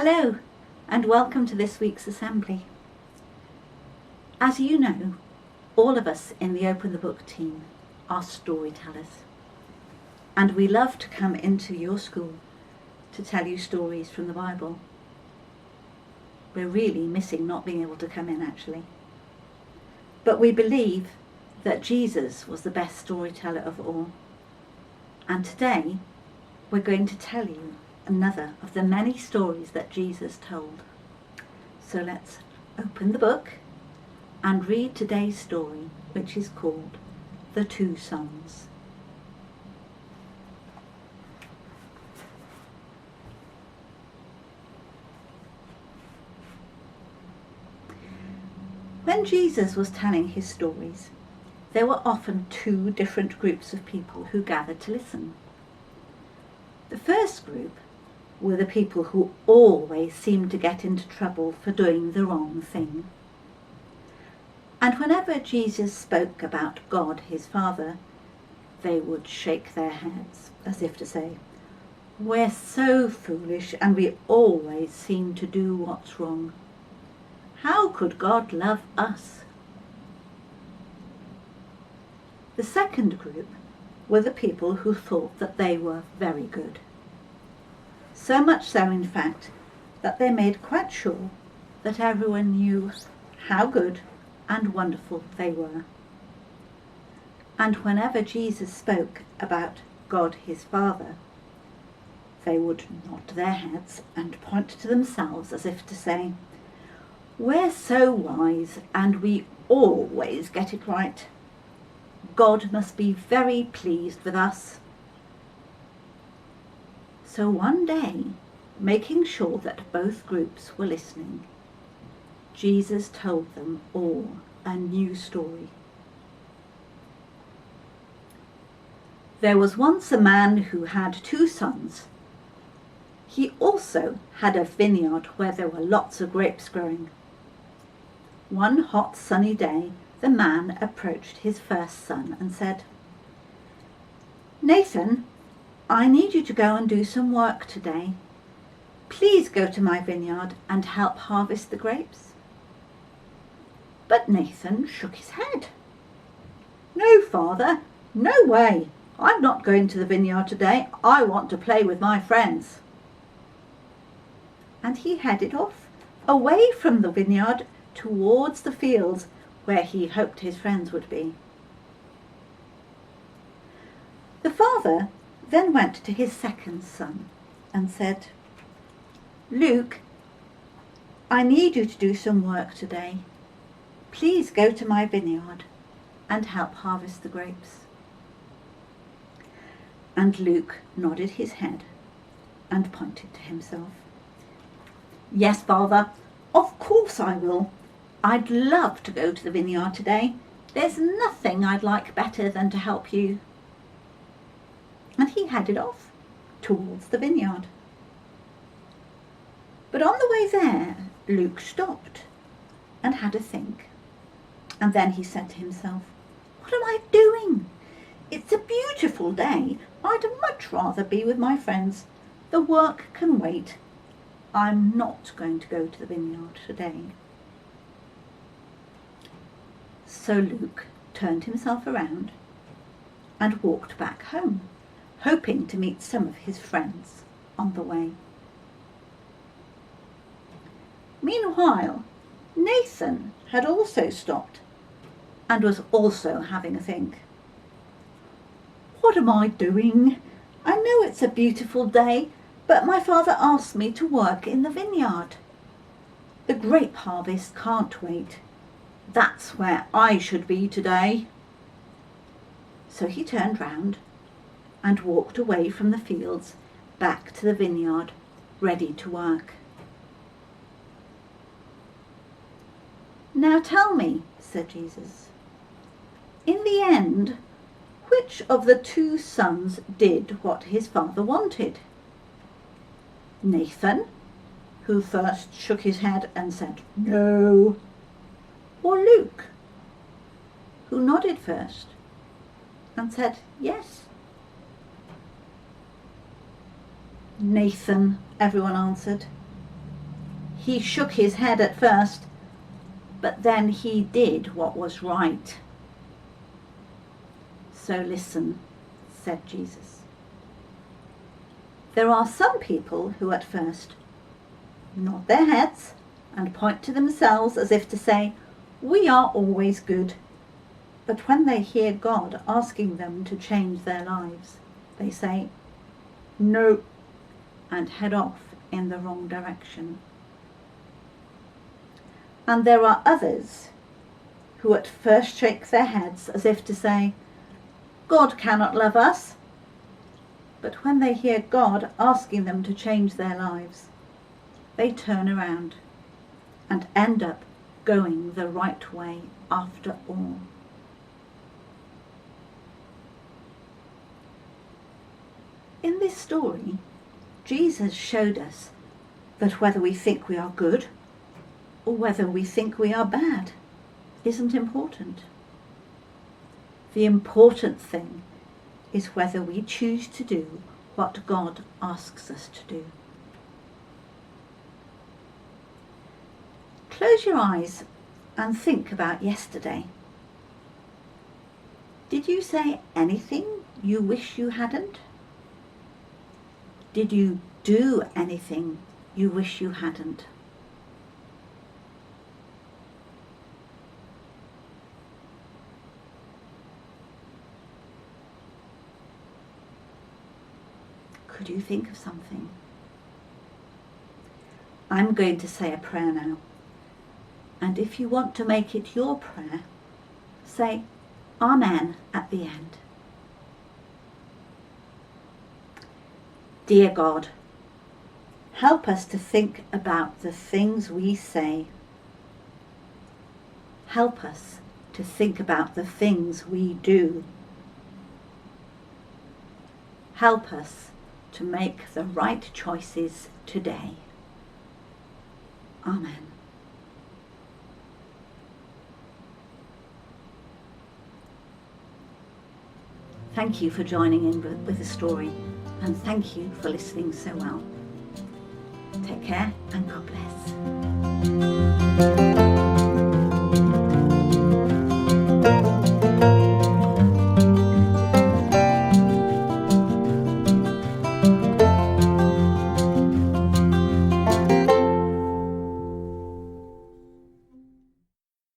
Hello and welcome to this week's assembly. As you know, all of us in the Open the Book team are storytellers, and we love to come into your school to tell you stories from the Bible. We're really missing not being able to come in actually. But we believe that Jesus was the best storyteller of all. And today we're going to tell you another of the many stories that Jesus told. So let's open the book and read today's story, which is called The Two Sons. When Jesus was telling his stories, there were often two different groups of people who gathered to listen. The first group were the people who always seemed to get into trouble for doing the wrong thing. And whenever Jesus spoke about God, his Father, they would shake their heads as if to say, "We're so foolish and we always seem to do what's wrong. How could God love us?" The second group were the people who thought that they were very good. So much so, in fact, that they made quite sure that everyone knew how good and wonderful they were. And whenever Jesus spoke about God his Father, they would nod their heads and point to themselves as if to say, "We're so wise and we always get it right. God must be very pleased with us." So one day, making sure that both groups were listening, Jesus told them all a new story. There was once a man who had two sons. He also had a vineyard where there were lots of grapes growing. One hot sunny day, the man approached his first son and said, "Nathan, I need you to go and do some work today. Please go to my vineyard and help harvest the grapes." But Nathan shook his head. "No, father, no way. I'm not going to the vineyard today. I want to play with my friends." And he headed off, away from the vineyard, towards the fields where he hoped his friends would be. The father then went to his second son and said, "Luke, I need you to do some work today. Please go to my vineyard and help harvest the grapes." And Luke nodded his head and pointed to himself. "Yes, father, of course I will. I'd love to go to the vineyard today. There's nothing I'd like better than to help you." And he headed off towards the vineyard. But on the way there, Luke stopped and had a think. And then he said to himself, "What am I doing? It's a beautiful day. I'd much rather be with my friends. The work can wait. I'm not going to go to the vineyard today." So Luke turned himself around and walked back home, hoping to meet some of his friends on the way. Meanwhile, Nathan had also stopped and was also having a think. "What am I doing? I know it's a beautiful day, but my father asked me to work in the vineyard. The grape harvest can't wait. That's where I should be today." So he turned round and walked away from the fields back to the vineyard, ready to work. "Now tell me," said Jesus, "in the end, which of the two sons did what his father wanted? Nathan, who first shook his head and said no, or Luke, who nodded first and said yes?" "Nathan," everyone answered. He shook his head at first, but then he did what was right. So listen, said Jesus. There are some people who at first nod their heads and point to themselves as if to say, we are always good. But when they hear God asking them to change their lives, they say, no, and head off in the wrong direction. And there are others who at first shake their heads as if to say, God cannot love us. But when they hear God asking them to change their lives, they turn around and end up going the right way after all. In this story, Jesus showed us that whether we think we are good or whether we think we are bad isn't important. The important thing is whether we choose to do what God asks us to do. Close your eyes and think about yesterday. Did you say anything you wish you hadn't? Did you do anything you wish you hadn't? Could you think of something? I'm going to say a prayer now. And if you want to make it your prayer, say Amen at the end. Dear God, help us to think about the things we say. Help us to think about the things we do. Help us to make the right choices today. Amen. Thank you for joining in with the story, and thank you for listening so well. Take care and God bless.